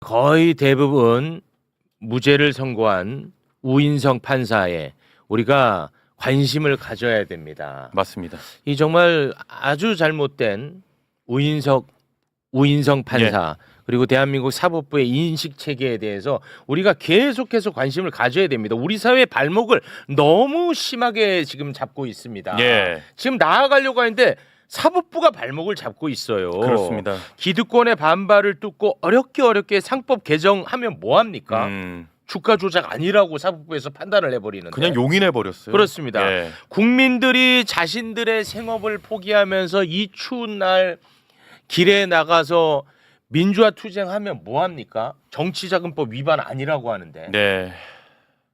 거의 대부분 무죄를 선고한 우인성 판사에 우리가 관심을 가져야 됩니다. 맞습니다. 이 정말 아주 잘못된 우인성 판사 그리고 대한민국 사법부의 인식 체계에 대해서 우리가 계속해서 관심을 가져야 됩니다. 우리 사회의 발목을 너무 심하게 지금 잡고 있습니다. 지금 나아가려고 하는데 사법부가 발목을 잡고 있어요. 그렇습니다. 기득권의 반발을 뚫고 어렵게 상법 개정하면 뭐합니까? 주가 조작 아니라고 사법부에서 판단을 해버리는데 그냥 용인해 버렸어요. 그렇습니다. 국민들이 자신들의 생업을 포기하면서 이 추운 날 길에 나가서 민주화 투쟁하면 뭐합니까? 정치자금법 위반 아니라고 하는데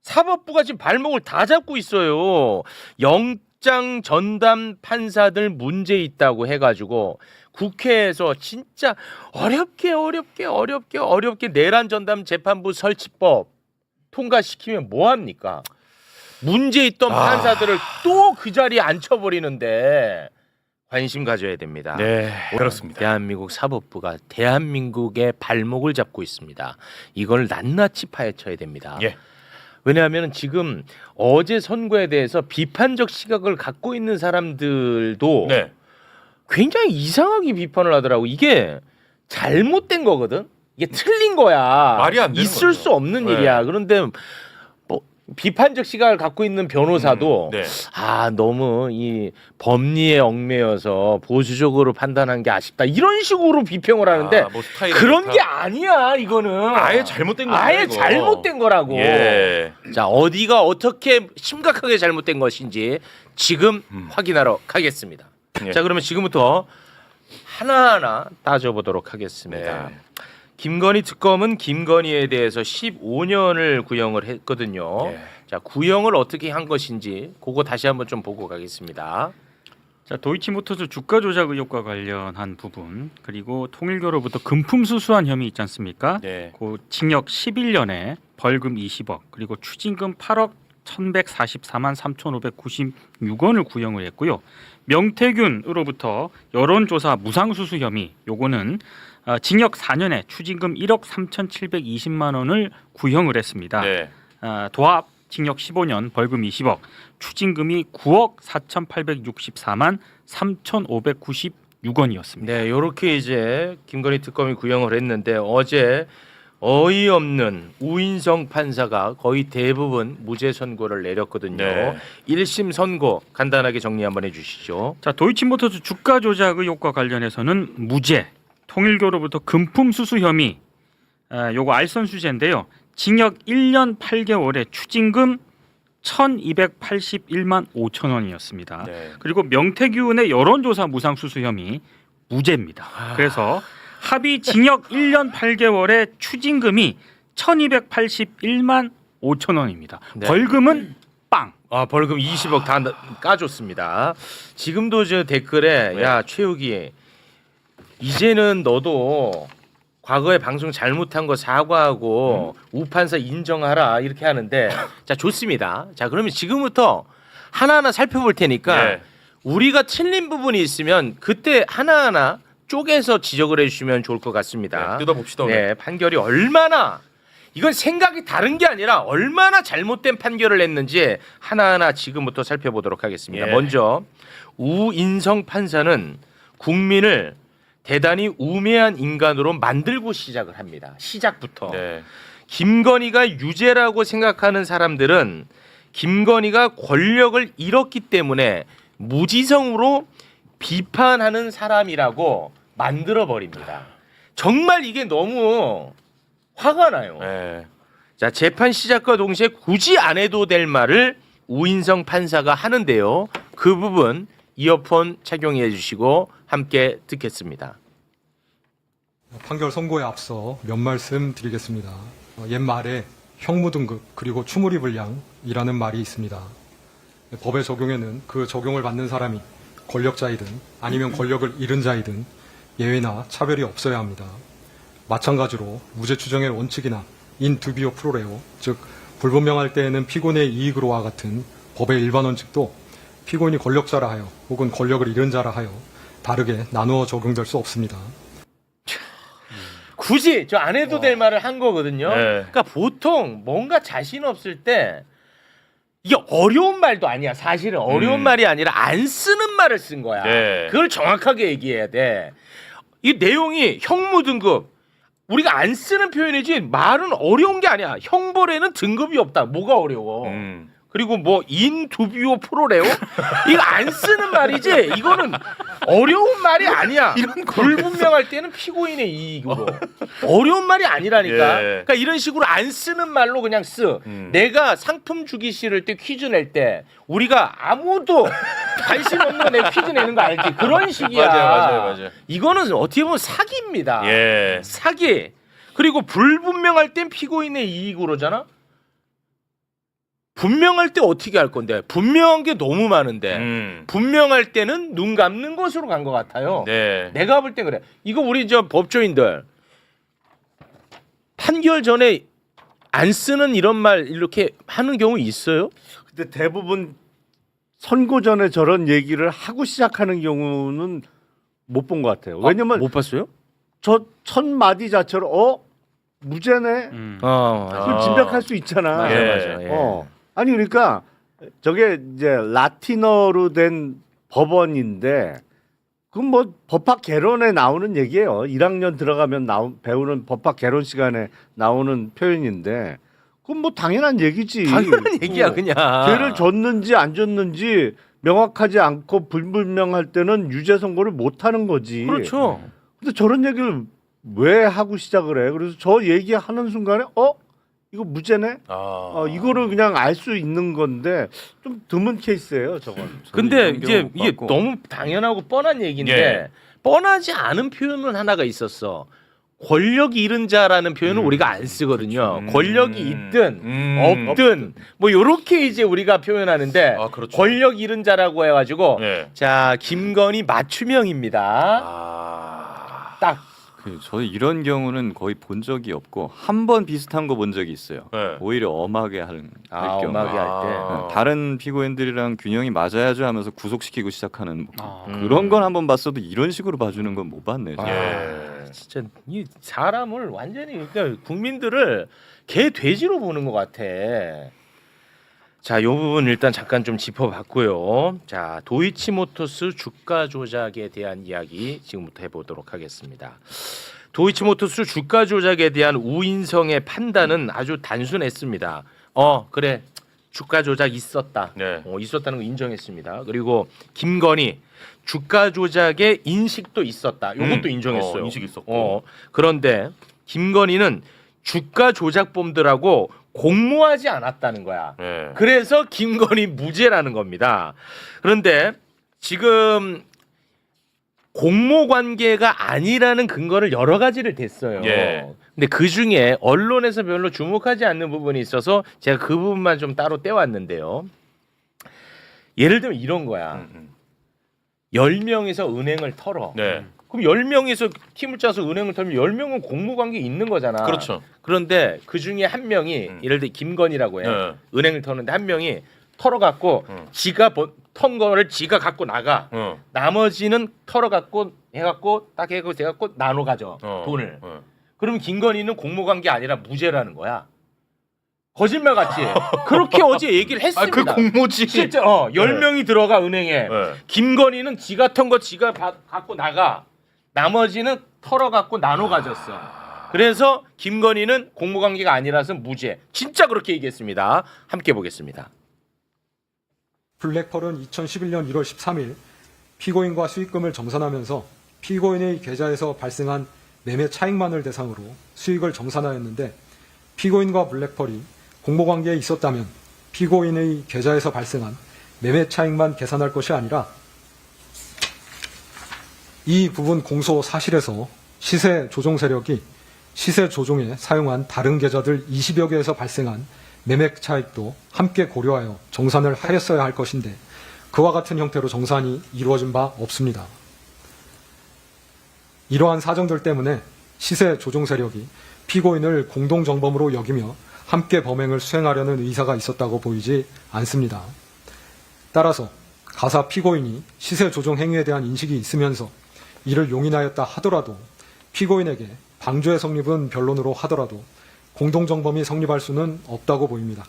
사법부가 지금 발목을 다 잡고 있어요. 영장 전담 판사들 문제 있다고 해가지고 국회에서 진짜 어렵게 내란 전담 재판부 설치법 통과시키면 뭐합니까? 문제 있던 판사들을 또 그 자리에 앉혀버리는데 관심 가져야 됩니다. 그렇습니다. 대한민국 사법부가 대한민국의 발목을 잡고 있습니다. 이걸 낱낱이 파헤쳐야 됩니다. 왜냐하면 지금 어제 선거에 대해서 비판적 시각을 갖고 있는 사람들도 굉장히 이상하게 비판을 하더라고. 이게 잘못된 거거든. 이게 틀린 거야. 말이 안 되는 있을 거죠. 수 없는 일이야. 그런데 뭐 비판적 시각을 갖고 있는 변호사도 너무 이 법리에 얽매여서 보수적으로 판단한 게 아쉽다. 이런 식으로 비평을 하는데 뭐 그런 좋다. 게 아니야. 이거는 아예 잘못된 거예요. 아예 잘못된 거라고. 예. 자, 어디가 어떻게 심각하게 잘못된 것인지 지금 확인하러 가겠습니다. 자, 그러면 지금부터 하나하나 따져보도록 하겠습니다. 김건희 특검은 김건희에 대해서 15년을 구형을 했거든요. 자, 구형을 어떻게 한 것인지 그거 다시 한번 좀 보고 가겠습니다. 자, 도이치모터스 주가 조작 의혹과 관련한 부분, 그리고 통일교로부터 금품 수수한 혐의 있지 않습니까? 그 징역 11년에 벌금 20억, 그리고 추징금 8억 1,144만 3,596원을 구형을 했고요. 명태균으로부터 여론조사 무상수수 혐의, 요거는 징역 4년에 추징금 1억 3,720만 원을 구형을 했습니다. 도합 징역 15년, 벌금 20억, 추징금이 9억 4,864만 3,596원이었습니다. 네, 이렇게 이제 김건희 특검이 구형을 했는데 어제 어이없는 우인성 판사가 거의 대부분 무죄 선고를 내렸거든요. 1심 선고 간단하게 정리 한번 해주시죠. 자, 도이치모터스 주가 조작 의혹과 관련해서는 무죄, 통일교로부터 금품 수수 혐의, 요거 알선수재인데요. 징역 1년 8개월에 추징금 1,281만 5천 원이었습니다. 그리고 명태균의 여론조사 무상수수 혐의 무죄입니다. 그래서 합의 징역 1년 8개월에 추징금이 1,281만 5천 원입니다. 벌금은 빵. 벌금 20억 다 까줬습니다. 지금도 저 댓글에 야 최욱이 이제는 너도 과거에 방송 잘못한 거 사과하고 우판사 인정하라 이렇게 하는데 자, 좋습니다. 자, 그러면 지금부터 하나하나 살펴볼 테니까 우리가 틀린 부분이 있으면 그때 하나하나 쪼개서 지적을 해주시면 좋을 것 같습니다. 뜯어봅시다. 판결이 얼마나 이건 생각이 다른 게 아니라 얼마나 잘못된 판결을 했는지 하나하나 지금부터 살펴보도록 하겠습니다. 먼저 우인성 판사는 국민을 대단히 우매한 인간으로 만들고 시작을 합니다. 시작부터. 김건희가 유죄라고 생각하는 사람들은 김건희가 권력을 잃었기 때문에 무지성으로 비판하는 사람이라고 만들어버립니다. 정말 이게 너무 화가 나요. 자, 재판 시작과 동시에 굳이 안 해도 될 말을 우인성 판사가 하는데요. 그 부분 이어폰 착용해 주시고 함께 듣겠습니다. 판결 선고에 앞서 몇 말씀 드리겠습니다. 옛말에 형무등급 그리고 추무리불량이라는 말이 있습니다. 법의 적용에는 그 적용을 받는 사람이 권력자이든 아니면 권력을 잃은 자이든 예외나 차별이 없어야 합니다. 마찬가지로 무죄 추정의 원칙이나 인 두비오 프로레오, 즉 불분명할 때에는 피고인의 이익으로와 같은 법의 일반 원칙도 피고인이 권력자라 하여 혹은 권력을 잃은 자라 하여 다르게 나누어 적용될 수 없습니다. 굳이 저 안 해도 될 말을 한 거거든요. 네. 그러니까 보통 뭔가 자신 없을 때 이게 어려운 말도 아니야. 사실은 어려운 말이 아니라 안 쓰는 말을 쓴 거야. 네. 그걸 정확하게 얘기해야 돼. 이 내용이 형무등급 우리가 안 쓰는 표현이지 말은 어려운 게 아니야. 형벌에는 등급이 없다. 뭐가 어려워? 그리고 뭐 인두비오 프로레오 이거 안 쓰는 말이지. 이거는 어려운 말이 아니야. 불분명할 때는 피고인의 이익으로 어려운 말이 아니라니까. 예. 그러니까 이런 식으로 안 쓰는 말로 그냥 쓰. 내가 상품 주기 싫을 때 퀴즈 낼 때 우리가 아무도 관심 없는 거 내 퀴즈 내는 거 알지? 그런 식이야. 맞아요. 이거는 어떻게 보면 사기입니다. 예. 사기. 그리고 불분명할 땐 피고인의 이익으로잖아. 분명할 때 어떻게 할 건데? 분명한 게 너무 많은데 분명할 때는 눈 감는 것으로 간 것 같아요. 네. 내가 볼 때 그래. 이거 우리 저 법조인들 판결 전에 안 쓰는 이런 말 이렇게 하는 경우 있어요? 근데 대부분 선고 전에 저런 얘기를 하고 시작하는 경우는 못 본 것 같아요. 왜냐면 못 봤어요? 저 첫 마디 자체로 무죄네. 그걸 짐작할 수 있잖아. 맞아, 예. 맞아. 예. 아니 그러니까 저게 이제 라틴어로 된 법원인데 그건 뭐 법학 개론에 나오는 얘기예요. 1학년 들어가면 배우는 법학 개론 시간에 나오는 표현인데 그건 뭐 당연한 얘기지. 당연한 얘기야 그냥. 죄를 줬는지 안 줬는지 명확하지 않고 불분명할 때는 유죄 선고를 못 하는 거지. 그렇죠. 근데 저런 얘기를 왜 하고 시작을 해? 그래서 저 얘기하는 순간에 이거 무죄네? 이거를 그냥 알 수 있는 건데 좀 드문 케이스예요, 저건. 근데 이제 이게 너무 당연하고 뻔한 얘기인데 예. 뻔하지 않은 표현은 하나가 있었어. 권력이 잃은 자라는 표현은 우리가 안 쓰거든요. 권력이 있든 없든 뭐 요렇게 이제 우리가 표현하는데 그렇죠. 권력 잃은 자라고 해가지고 예. 자 김건희 맞춤형입니다. 딱 저는 이런 경우는 거의 본 적이 없고 한 번 비슷한 거 본 적이 있어요. 네. 오히려 엄하게 할 경우. 엄하게 할 때. 다른 피고인들이랑 균형이 맞아야죠 하면서 구속시키고 시작하는 그런 건 한 번 봤어도 이런 식으로 봐주는 건 못 봤네요. 저는. 예. 진짜 이 사람을 완전히 그러니까 국민들을 개 돼지로 보는 것 같아. 자, 요 부분 일단 잠깐 좀 짚어봤고요. 자, 도이치모터스 주가 조작에 대한 이야기 지금부터 해보도록 하겠습니다. 도이치모터스 주가 조작에 대한 우인성의 판단은 아주 단순했습니다. 그래 주가 조작 있었다. 네. 있었다는 거 인정했습니다. 그리고 김건희 주가 조작의 인식도 있었다. 이것도 인정했어요. 인식 있었고. 그런데 김건희는 주가 조작범들하고 공모하지 않았다는 거야. 네. 그래서 김건희 무죄라는 겁니다. 그런데 지금 공모 관계가 아니라는 근거를 여러 가지를 댔어요. 예. 근데 그 중에 언론에서 별로 주목하지 않는 부분이 있어서 제가 그 부분만 좀 따로 떼왔는데요. 예를 들면 이런 거야. 10명에서 은행을 털어. 네. 그럼 10명에서 팀을 짜서 은행을 털면 10명은 공모 관계 있는 거잖아. 그렇죠. 그런데 그 중에 한 명이 예를 들어 김건희라고 해. 네. 은행을 터는데 한 명이 털어갖고 지가 턴 거를 지가 갖고 나가. 나머지는 털어갖고 해갖고 딱 해갖고 나눠 가져 돈을. 그러면 김건희는 공모 관계 아니라 무죄라는 거야. 거짓말 같지? 그렇게 어제 얘기를 했습니다. 그 공모지. 실제 10명이 들어가 은행에. 네. 김건희는 지가 턴 거 지가 갖고 나가. 나머지는 털어갖고 나눠 가졌어. 그래서 김건희는 공모관계가 아니라서 무죄. 진짜 그렇게 얘기했습니다. 함께 보겠습니다. 블랙펄은 2011년 1월 13일 피고인과 수익금을 정산하면서 피고인의 계좌에서 발생한 매매 차익만을 대상으로 수익을 정산하였는데 피고인과 블랙펄이 공모관계에 있었다면 피고인의 계좌에서 발생한 매매 차익만 계산할 것이 아니라 이 부분 공소 사실에서 시세 조종 세력이 시세 조종에 사용한 다른 계좌들 20여 개에서 발생한 매매 차익도 함께 고려하여 정산을 하였어야 할 것인데 그와 같은 형태로 정산이 이루어진 바 없습니다. 이러한 사정들 때문에 시세 조종 세력이 피고인을 공동정범으로 여기며 함께 범행을 수행하려는 의사가 있었다고 보이지 않습니다. 따라서 가사 피고인이 시세 조종 행위에 대한 인식이 있으면서 이를 용인하였다 하더라도 피고인에게 방조의 성립은 변론으로 하더라도 공동정범이 성립할 수는 없다고 보입니다.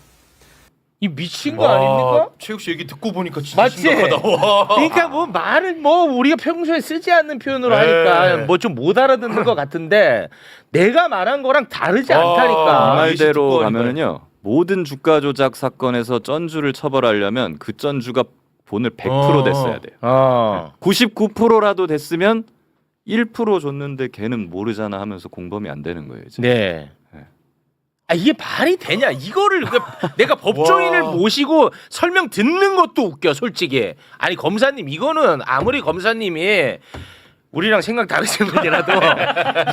이 미친 거 아닙니까? 최욱 씨 얘기 듣고 보니까 진짜 맞지? 심각하다. 와. 그러니까 뭐 말을 뭐 우리가 평소에 쓰지 않는 표현으로 네. 하니까 뭐 좀 못 알아듣는 것 같은데 내가 말한 거랑 다르지 이 않다니까. 듣고 말대로 하니까. 가면은요. 모든 주가 조작 사건에서 전주를 처벌하려면 그 전주가 본을 100% 됐어야 돼요. 99%라도 됐으면 1% 줬는데 걔는 모르잖아 하면서 공범이 안 되는 거예요. 이제. 네. 네. 아 이게 말이 되냐? 이거를 내가 법조인을 와. 모시고 설명 듣는 것도 웃겨, 솔직히. 아니 검사님 이거는 아무리 검사님이 우리랑 생각 다르신 분이라도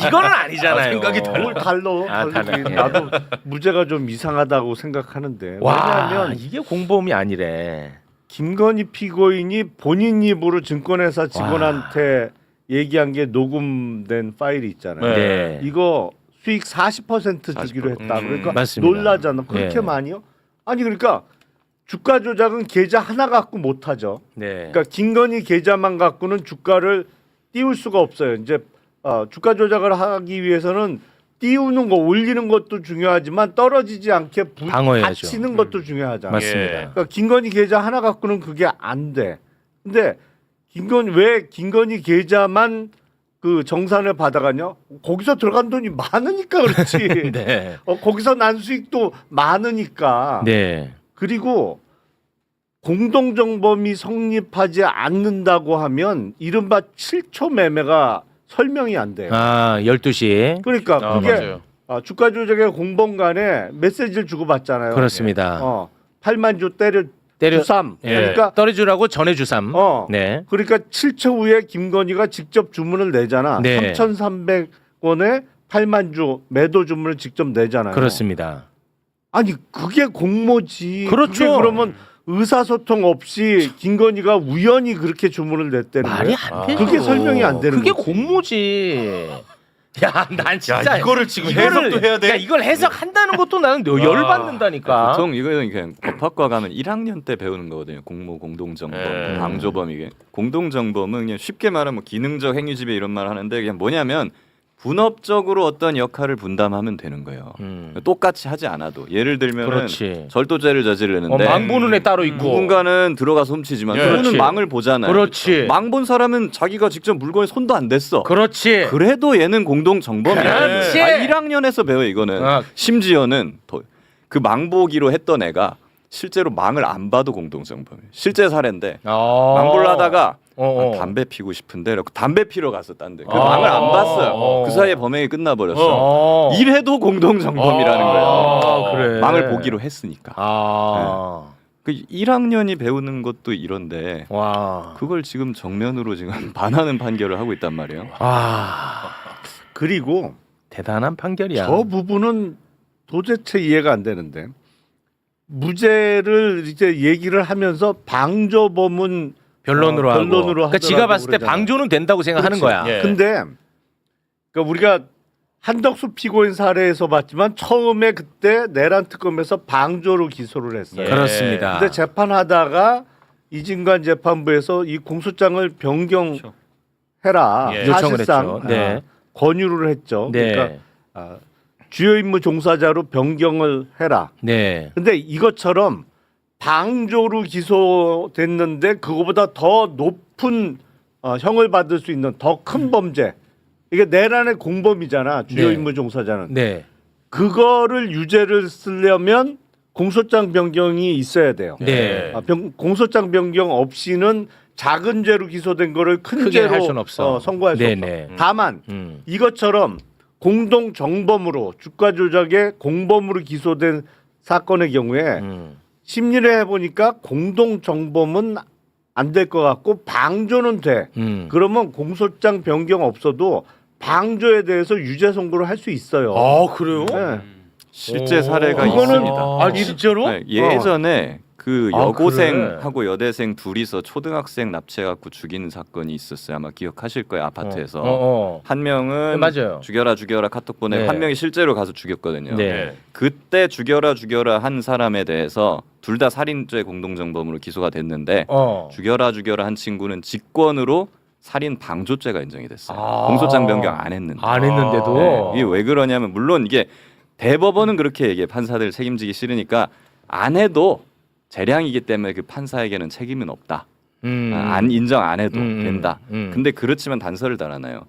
이거는 아니잖아요. 생각이 뭘 달러? 아, 다르긴. 달라. 나도 무죄가 좀 이상하다고 생각하는데. 와, 왜냐하면 이게 공범이 아니래. 김건희 피고인이 본인 입으로 증권회사 직원한테 얘기한 게 녹음된 파일이 있잖아요. 네. 이거 수익 40% 주기로 했다. 그러니까 맞습니다. 놀라잖아. 그렇게 네. 많이요? 아니 그러니까 주가 조작은 계좌 하나 갖고 못 하죠. 네. 그러니까 김건희 계좌만 갖고는 주가를 띄울 수가 없어요. 이제 주가 조작을 하기 위해서는 띄우는 거, 올리는 것도 중요하지만 떨어지지 않게 방어해야죠. 받치는 것도 중요하잖아요. 맞습니다. 그러니까 김건희 계좌 하나 갖고는 그게 안 돼. 근데 왜 김건희 계좌만 그 정산을 받아가냐? 거기서 들어간 돈이 많으니까 그렇지. 네. 거기서 난 수익도 많으니까. 네. 그리고 공동정범이 성립하지 않는다고 하면 이른바 7초 매매가 설명이 안 돼요. 아, 12시. 그러니까 그게 맞아요. 주가 조작의 공범 간에 메시지를 주고받잖아요. 그렇습니다. 8만 주 때려 때려 주삼. 예. 그러니까 떨어주라고 전해주삼. 네. 그러니까 7초 후에 김건희가 직접 주문을 내잖아. 네. 3,300원에 8만 주 매도 주문을 직접 내잖아요. 그렇습니다. 아니 그게 공모지. 그렇죠. 그게 그러면 의사소통 없이 김건희가 우연히 그렇게 주문을 냈다는 말이 거예요? 안 되죠. 그게 설명이 안 되는 그게 거지. 공모지. 야, 난 진짜 야, 이거를 지금 해석도 해야 돼? 야, 이걸 해석한다는 것도 나는 열받는다니까. 보통 이거는 그냥 법학과 가면 1학년 때 배우는 거거든요. 공모, 공동정범, 네. 방조범 이게. 공동정범은 그냥 쉽게 말하면 뭐 기능적 행위지배 이런 말 하는데 그냥 뭐냐면 분업적으로 어떤 역할을 분담하면 되는 거예요. 똑같이 하지 않아도 예를 들면 그렇지. 절도죄를 저지르는데 망 보는 애 따로 있고. 누군가는 들어가서 훔치지만 예. 누구는 그렇지. 망을 보잖아요. 그렇지. 망 본 사람은 자기가 직접 물건에 손도 안 댔어. 그렇지. 그래도 얘는 공동정범이야. 그렇지. 1학년에서 배워 이거는. 아. 심지어는 그 망보기로 했던 애가 실제로 망을 안 봐도 공동정범이에요. 실제 사례인데 망보를 하다가 담배 피고 싶은데 이러고 담배 피러 갔어 딴 데. 그 망을 안 봤어요. 그 사이에 범행이 끝나버렸어. 이래도 공동정범이라는 거예요. 그래. 망을 보기로 했으니까. 아. 그 1학년이 배우는 것도 이런데 와. 그걸 지금 정면으로 지금 반하는 판결을 하고 있단 말이에요. 아. 그리고 대단한 판결이야. 저 부분은 도대체 이해가 안 되는데 무죄를 이제 얘기를 하면서 방조범은 변론으로 하고. 변론으로 그러니까 지가 하더라고 봤을 때 그러잖아. 방조는 된다고 생각하는 그렇지. 거야. 예. 근데 그러니까 우리가 한덕수 피고인 사례에서 봤지만 처음에 그때 내란 특검에서 방조로 기소를 했어요. 예. 그렇습니다. 근데 재판하다가 이진관 재판부에서 이 공소장을 변경해라 예. 요청을 사실상 했죠. 네. 권유를 했죠. 네. 그러니까 주요 임무 종사자로 변경을 해라. 네. 근데 이것처럼 방조로 기소됐는데 그거보다 더 높은 형을 받을 수 있는 더 큰 범죄. 이게 내란의 공범이잖아. 주요 네. 임무 종사자는. 네. 그거를 유죄를 쓰려면 공소장 변경이 있어야 돼요. 네. 공소장 변경 없이는 작은 죄로 기소된 거를 큰 크게 죄로 할 수는 없어. 선고할 수 네네. 없어. 다만 음. 이것처럼 공동 정범으로 주가 조작의 공범으로 기소된 사건의 경우에 심리를 해보니까 공동 정범은 안 될 것 같고 방조는 돼. 그러면 공소장 변경 없어도 방조에 대해서 유죄 선고를 할 수 있어요. 아, 그래요? 네. 실제 사례가 그거는- 있습니다. 아, 진짜로? 네, 예전에 그 아, 여고생하고 여대생 둘이서 초등학생 납치해갖고 죽이는 사건이 있었어요. 아마 기억하실 거예요. 아파트에서. 한 명은 네, 맞아요. 죽여라 카톡 보내고 네. 한 명이 실제로 가서 죽였거든요. 네. 그때 죽여라 한 사람에 대해서 둘 다 살인죄 공동정범으로 기소가 됐는데 죽여라 한 친구는 직권으로 살인 방조죄가 인정이 됐어요. 아. 공소장 변경 안 했는데. 안 했는데도 이게 왜 그러냐면 물론 이게 대법원은 그렇게 얘기해. 판사들 책임지기 싫으니까 안 해도 재량이기 때문에 그 판사에게는 책임은 없다. 안 인정 안 해도 된다. 근데 그렇지만 단서를 달아나요.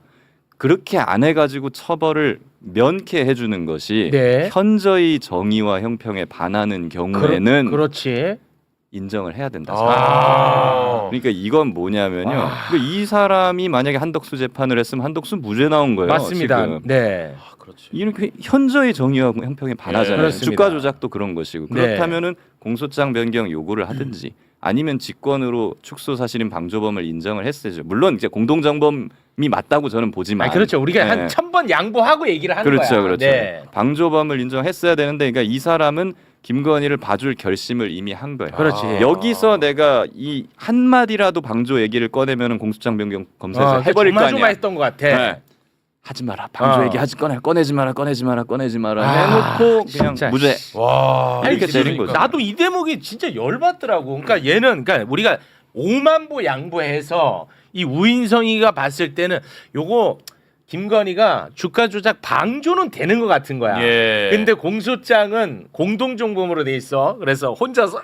그렇게 안 해가지고 처벌을 면케해 주는 것이 네. 현저히 정의와 형평에 반하는 경우에는 그렇지. 인정을 해야 된다. 아. 그러니까 이건 뭐냐면요. 그러니까 이 사람이 만약에 한덕수 재판을 했으면 한덕수 무죄 나온 거예요. 맞습니다. 지금. 네. 아, 그렇지. 이렇게 현저히 정의와 형평에 반하잖아요. 그렇습니다. 주가 조작도 그런 것이고 네. 그렇다면은 공소장 변경 요구를 하든지 아니면 직권으로 축소 사실인 방조범을 인정을 했어야죠. 물론 이제 공동정범이 맞다고 저는 보지만. 아, 그렇죠. 우리가 네. 한 1000번 양보하고 얘기를 하는 그렇죠, 거야. 그렇죠. 네. 방조범을 인정했어야 되는데, 그러니까 이 사람은 김건희를 봐줄 결심을 이미 한 거예요. 그렇지. 여기서 내가 이 한 마디라도 방조 얘기를 꺼내면은 공소장 변경 검사에서 해버릴 거 아니야. 조마조마했던 것 같아. 네. 하지 마라. 방조 얘기 하지 꺼내지 마라. 꺼내지 마라. 해놓고 그냥 진짜. 무죄. 와. 이렇게 되는 거죠. 나도 이 대목이 진짜 열받더라고. 그러니까 얘는 그러니까 우리가 5만 보 양보해서 이 우인성이가 봤을 때는 요거 김건희가 주가 조작 방조는 되는 것 같은 거야. 예. 근데 공소장은 공동정범으로 돼 있어. 그래서 혼자서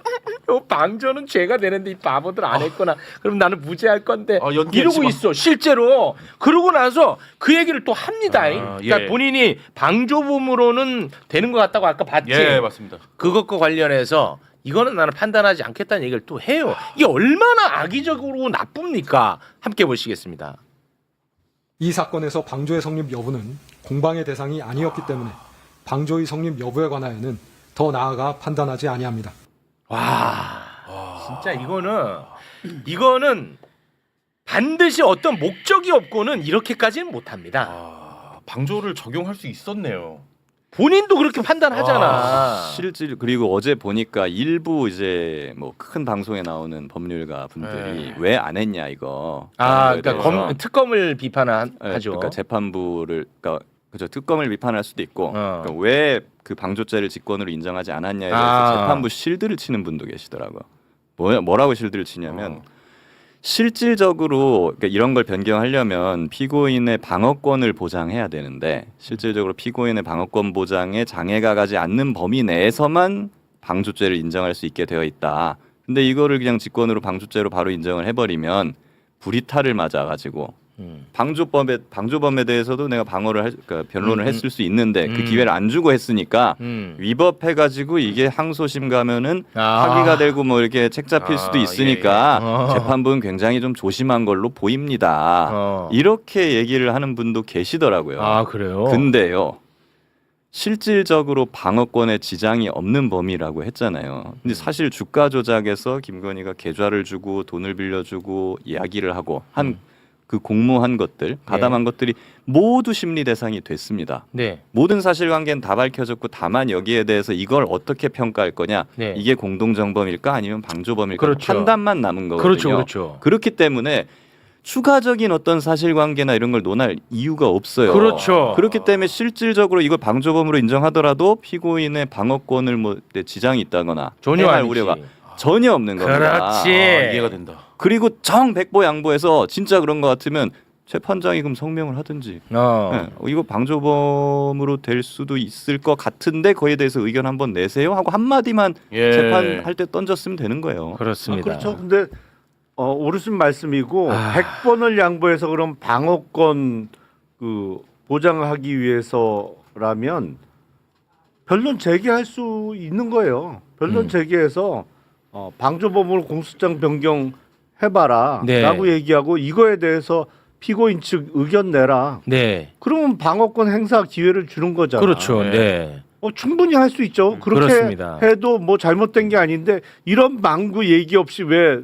요 방조는 죄가 되는데 이 바보들 안 했구나. 그럼 나는 무죄할 건데 이러고 있어. 실제로. 그러고 나서 그 얘기를 또 합니다. 그러니까 예. 본인이 방조범으로는 되는 것 같다고 아까 봤지. 예, 맞습니다. 그것과 관련해서 이거는 나는 판단하지 않겠다는 얘기를 또 해요. 이게 얼마나 악의적으로 나쁩니까? 함께 보시겠습니다. 이 사건에서 방조의 성립 여부는 공방의 대상이 아니었기 때문에 방조의 성립 여부에 관하여는 더 나아가 판단하지 아니합니다. 와, 진짜 이거는 반드시 어떤 목적이 없고는 이렇게까지는 못합니다. 아, 방조를 적용할 수 있었네요. 본인도 그렇게 판단하잖아. 실질 그리고 어제 보니까 일부 이제 뭐 큰 방송에 나오는 법률가 분들이 네. 왜 안 했냐 이거. 아, 그러니까 대해서. 특검을 비판하죠. 그러니까 재판부를 그러니까 그죠 특검을 비판할 수도 있고 그러니까 왜 그 방조죄를 직권으로 인정하지 않았냐에 대해서 재판부 실드를 치는 분도 계시더라고요. 뭐라고 실드를 치냐면 실질적으로 그러니까 이런 걸 변경하려면 피고인의 방어권을 보장해야 되는데 실질적으로 피고인의 방어권 보장에 장애가 가지 않는 범위 내에서만 방조죄를 인정할 수 있게 되어 있다. 근데 이거를 그냥 직권으로 방조죄로 바로 인정을 해버리면 불이탈을 맞아가지고 방조범에 대해서도 내가 그러니까 변론을 했을 수 있는데 그 기회를 안 주고 했으니까 위법해가지고 이게 항소심 가면은 파기가 되고 뭐 이렇게 책 잡힐 수도 있으니까 재판부는 굉장히 좀 조심한 걸로 보입니다. 이렇게 얘기를 하는 분도 계시더라고요. 아, 그래요? 근데요. 실질적으로 방어권에 지장이 없는 범위라고 했잖아요. 근데 사실 주가 조작에서 김건희가 계좌를 주고 돈을 빌려주고 이야기를 하고 한 그 공모한 것들, 가담한 것들이 모두 심리 대상이 됐습니다. 네. 모든 사실관계는 다 밝혀졌고 다만 여기에 대해서 이걸 어떻게 평가할 거냐, 네. 이게 공동정범일까 아니면 방조범일까 그렇죠. 판단만 남은 거거든요. 그렇죠, 그렇죠. 그렇기 때문에 추가적인 어떤 사실관계나 이런 걸 논할 이유가 없어요. 그렇죠. 그렇기 때문에 실질적으로 이걸 방조범으로 인정하더라도 피고인의 방어권을 뭐 지장이 있다거나 전혀 행할 아니지. 우려가 전혀 없는 겁니다. 그렇지. 이해가 된다. 그리고 정백보 양보해서 진짜 그런 것 같으면 재판장이 그럼 성명을 하든지 네, 이거 방조범으로 될 수도 있을 것 같은데 그에 대해서 의견 한번 내세요 하고 한마디만 재판할 때 던졌으면 되는 거예요. 그렇습니다. 그렇죠. 근데 옳으신 말씀이고 100번을 양보해서 그럼 방어권 그 보장하기 위해서라면 변론 제기할 수 있는 거예요. 변론 제기해서 방조범으로 공소장 변경해봐라 네. 라고 얘기하고 이거에 대해서 피고인 측 의견 내라. 네. 그러면 방어권 행사 기회를 주는 거잖아. 그렇죠. 네. 충분히 할 수 있죠. 그렇게 그렇습니다. 해도 뭐 잘못된 게 아닌데 이런 망구 얘기 없이 왜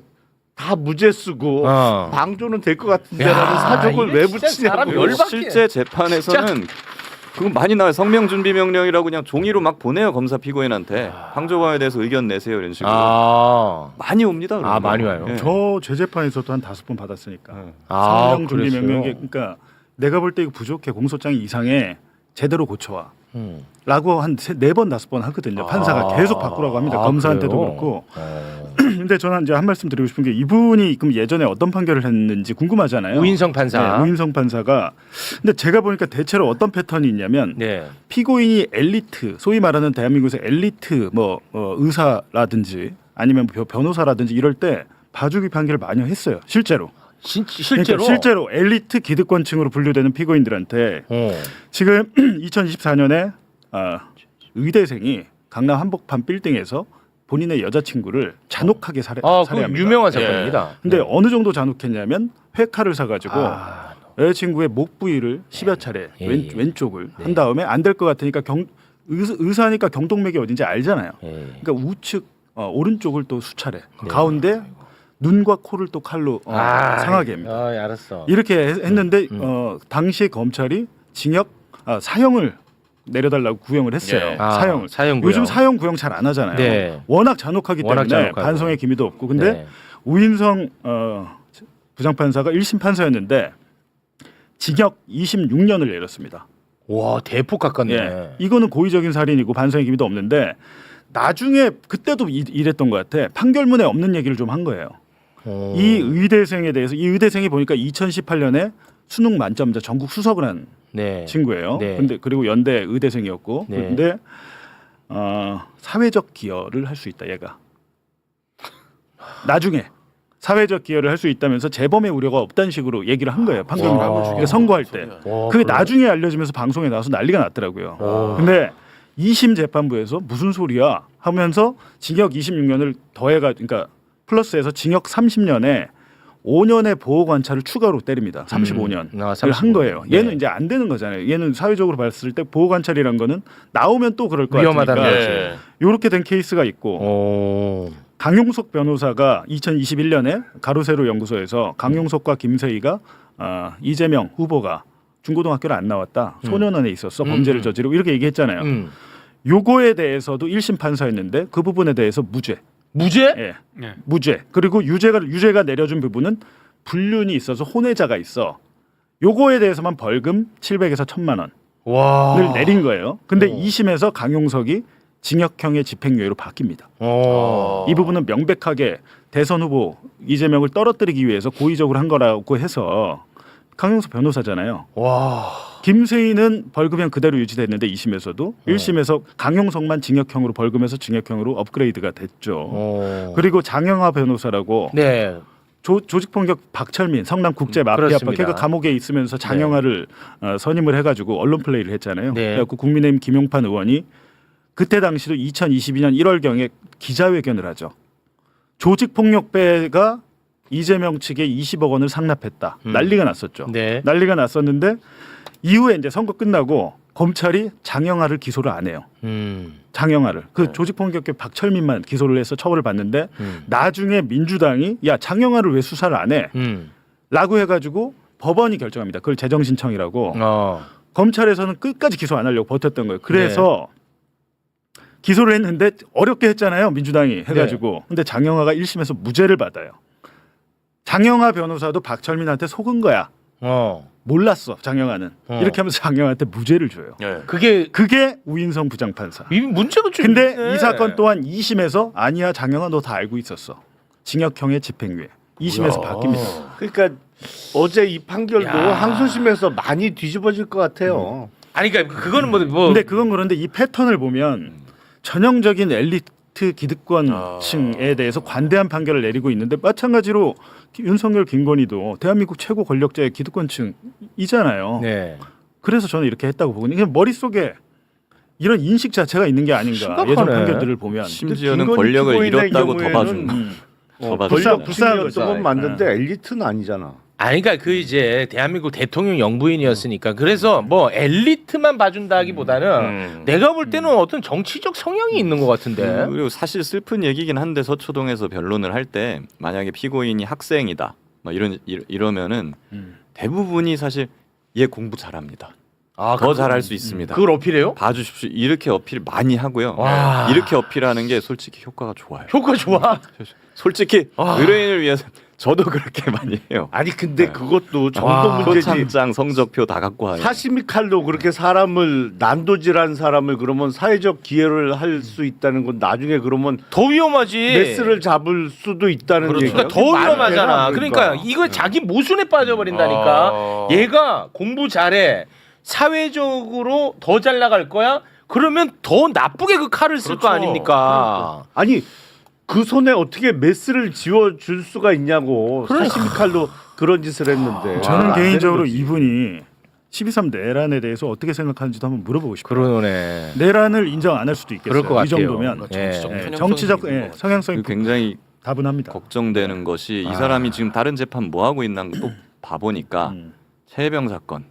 다 무죄 쓰고 방조는 될 것 같은데라는 사족을 이게 왜 진짜 사람 붙이냐고. 열받게. 실제 재판에서는 그거 많이 나와요. 성명 준비 명령이라고 그냥 종이로 막 보내요. 검사 피고인한테 방조범에 대해서 의견 내세요 이런 식으로 많이 옵니다. 그런 거. 많이 와요. 예. 저 제 재판에서도 한 5번 받았으니까. 아, 성명 준비 그랬어요? 명령에 그러니까 내가 볼 때 이거 부족해 공소장이 이상해 제대로 고쳐와. 라고 한 4번 5번 하거든요. 판사가 계속 바꾸라고 합니다. 검사한테도 그래요? 그렇고. 근데 저는 이제 한 말씀 드리고 싶은 게 이분이 그럼 예전에 어떤 판결을 했는지 궁금하잖아요. 우인성 판사. 네, 우인성 판사가 근데 제가 보니까 대체로 어떤 패턴이 있냐면 네. 피고인이 엘리트, 소위 말하는 대한민국에서 엘리트 의사라든지 아니면 변호사라든지 이럴 때 봐주기 판결을 많이 했어요. 실제로. 실제로. 그러니까 실제로 엘리트 기득권층으로 분류되는 피고인들한테 지금 2024년에 의대생이 강남 한복판 빌딩에서 본인의 여자친구를 잔혹하게 그 살해합니다. 유명한 사건입니다. 근데 어느 정도 잔혹했냐면 회칼을 사가지고 아, 여자친구의 목 부위를 10여 차례 예. 왼쪽을 한 다음에 안 될 것 같으니까 의사니까 경동맥이 어딘지 알잖아요. 예. 그러니까 우측 오른쪽을 또 수차례 가운데 눈과 코를 또 칼로 상하게 합니다. 알았어. 이렇게 했는데 당시 검찰이 징역 사형을 내려달라고 구형을 했어요. 예. 사형을. 사형 요즘 사형 구형 잘 안 하잖아요. 네. 워낙 잔혹하기 워낙 때문에 잔혹하고. 반성의 기미도 없고. 근데 네. 우인성 부장판사가 1심 판사였는데 징역 26년을 내렸습니다. 와 대폭 깎았네. 예. 이거는 고의적인 살인이고 반성의 기미도 없는데 나중에 그때도 이랬던 것 같아. 판결문에 없는 얘기를 좀 한 거예요. 이 의대생에 대해서 이 의대생이 보니까 2018년에 수능 만점자 전국 수석을 한 네. 친구예요. 네. 근데 그리고 연대 의대생이었고 네. 근데 사회적 기여를 할 수 있다 얘가. 나중에 사회적 기여를 할 수 있다면서 재범의 우려가 없다는 식으로 얘기를 한 거예요. 판결문 그러니까 선고할 때. 그게 나중에 알려지면서 방송에 나와서 난리가 났더라고요. 근데 2심 재판부에서 무슨 소리야 하면서 징역 26년을 더해가 그러니까 플러스해서 징역 30년에 5년의 보호 관찰을 추가로 때립니다. 35년을 35년. 한 거예요. 얘는 네. 이제 안 되는 거잖아요. 얘는 사회적으로 봤을 때 보호 관찰이란 거는 나오면 또 그럴 거 위험하다는 같으니까 거지. 예. 이렇게 된 케이스가 있고 강용석 변호사가 2021년에 가로세로 연구소에서 강용석과 김세희가 이재명 후보가 중고등학교를 안 나왔다. 소년원에 있었어. 범죄를 저지르고 이렇게 얘기했잖아요. 요거에 대해서도 1심 판사였는데 그 부분에 대해서 무죄. 무죄? 예. 네. 무죄. 그리고 유죄가 내려준 부분은 불륜이 있어서 혼외자가 있어. 요거에 대해서만 벌금 700에서 1000만 원을 와. 내린 거예요. 근데 2심에서 강용석이 징역형의 집행유예로 바뀝니다. 이 부분은 명백하게 대선 후보 이재명을 떨어뜨리기 위해서 고의적으로 한 거라고 해서 강용석 변호사잖아요. 와. 김세희는 벌금형 그대로 유지됐는데 2심에서도 1심에서 강용석만 징역형으로 벌금에서 징역형으로 업그레이드가 됐죠. 그리고 장영하 변호사라고 네. 조직폭력 박철민 성남 국제 마피아파 그렇습니다. 걔가 감옥에 있으면서 장영하를 선임을 해가지고 언론 플레이를 했잖아요. 네. 그래갖고 국민의힘 김용판 의원이 그때 당시도 2022년 1월경에 기자회견을 하죠. 조직폭력배가 이재명 측에 20억 원을 상납했다. 난리가 났었죠. 네. 난리가 났었는데 이후에 이제 선거 끝나고 검찰이 장영하를 기소를 안 해요. 장영하를 그 조직폭력배 박철민만 기소를 해서 처벌을 받는데 나중에 민주당이 야 장영하를 왜 수사를 안 해? 라고 해가지고 법원이 결정합니다. 그걸 재정신청이라고. 검찰에서는 끝까지 기소 안 하려고 버텼던 거예요. 그래서 기소를 했는데 어렵게 했잖아요. 민주당이 해가지고. 근데 장영하가 1심에서 무죄를 받아요. 장영하 변호사도 박철민한테 속은 거야. 몰랐어 장영하는. 이렇게 하면서 장영하한테 무죄를 줘요. 예. 그게 우인성 부장판사. 이 문제가 좀 근데 있네. 이 사건 또한 2심에서 아니야 장영하 너 다 알고 있었어. 징역형의 집행유예. 2심에서 바뀝니다. 그러니까 어제 이 판결도 야. 항소심에서 많이 뒤집어질 것 같아요. 아니 그러니까 그거는 뭐 근데 그건 그런데 이 패턴을 보면 전형적인 엘리트 기득권층에 대해서 관대한 판결을 내리고 있는데 마찬가지로 윤석열 김건희도 대한민국 최고 권력자의 기득권층이잖아요. 네. 그래서 저는 이렇게 했다고 보거든요. 그냥 머릿속에 이런 인식 자체가 있는 게 아닌가. 심각하네. 예전 판결들을 보면. 심지어는 김건희 권력을 피고인의 잃었다고 더 경우에는 봐준다. 더 봐준다. 불쌍한 거죠. 건 맞는데 엘리트는 아니잖아. 아니 그러니까 그 이제 대한민국 대통령 영부인이었으니까 그래서 뭐 엘리트만 봐준다기보다는 내가 볼 때는 어떤 정치적 성향이 있는 것 같은데. 그리고 사실 슬픈 얘기긴 한데 서초동에서 변론을 할 때 만약에 피고인이 학생이다, 막 이러면은 대부분이 사실 얘 공부 잘합니다. 더 잘할 수 있습니다. 그걸 어필해요? 봐주십시오. 이렇게 어필 많이 하고요. 와. 이렇게 어필하는 게 솔직히 효과가 좋아요. 효과 좋아. 솔직히 의뢰인을 위해서 저도 그렇게 많이 해요. 아니 근데 네. 그것도 정도 와, 문제지. 표창장 성적표 다 갖고 와요. 사시미 칼로 그렇게 사람을 난도질한 사람을 그러면 사회적 기여를 할 수 있다는 건 나중에 그러면 더 위험하지. 메스를 잡을 수도 있다는 그렇죠. 얘기야. 그러니까 더 위험하잖아. 그러니까 이거 자기 모순에 빠져버린다니까. 아. 얘가 공부 잘해. 사회적으로 더 잘 나갈 거야. 그러면 더 나쁘게 그 칼을 쓸 거 그렇죠. 아닙니까? 아니 그 손에 어떻게 메스를 지워 줄 수가 있냐고. 사시미 칼로 그런 짓을 했는데. 저는 안 되는 개인적으로 거지. 이분이 12.3 내란에 대해서 어떻게 생각하는지도 한번 물어보고 싶어요. 그러네. 내란을 인정 안 할 수도 있겠어요. 그럴 것 같아요. 이 정도면 정치적 예. 편향성이 정치적 있는 것 같아요. 성향성이 굉장히 다분합니다. 걱정되는 것이 이 사람이 지금 다른 재판 뭐 하고 있나 또 봐보니까 최혜병 사건,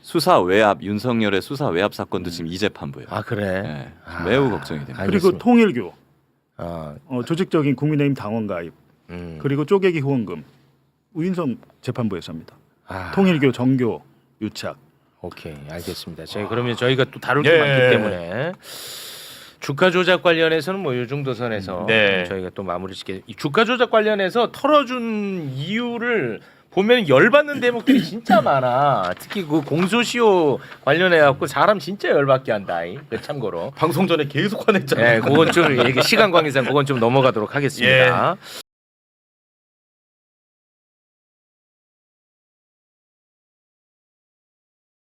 수사 외압, 윤석열의 수사 외압 사건도 지금 이 재판부예요. 아 그래. 네, 아. 매우 걱정이 됩니다. 그리고 알겠습니다. 통일교, 아, 조직적인 국민의힘 당원 가입, 그리고 쪼개기 후원금, 우인성 재판부에서 합니다. 아, 통일교 정교 유착. 오케이 알겠습니다. 그러면 저희가 또 다룰 게 예. 많기 때문에 주가 조작 관련해서는 뭐 이 정도 선에서 네. 저희가 또 마무리 짓게. 이 주가 조작 관련해서 털어준 이유를 보면 열받는 대목들이 진짜 많아. 특히 그 공소시효 관련해 갖고 사람 진짜 열받게 한다. 참고로. 방송 전에 계속 화냈잖아요. 네, 그건 좀 이게 시간 관계상 그건 좀 넘어가도록 하겠습니다.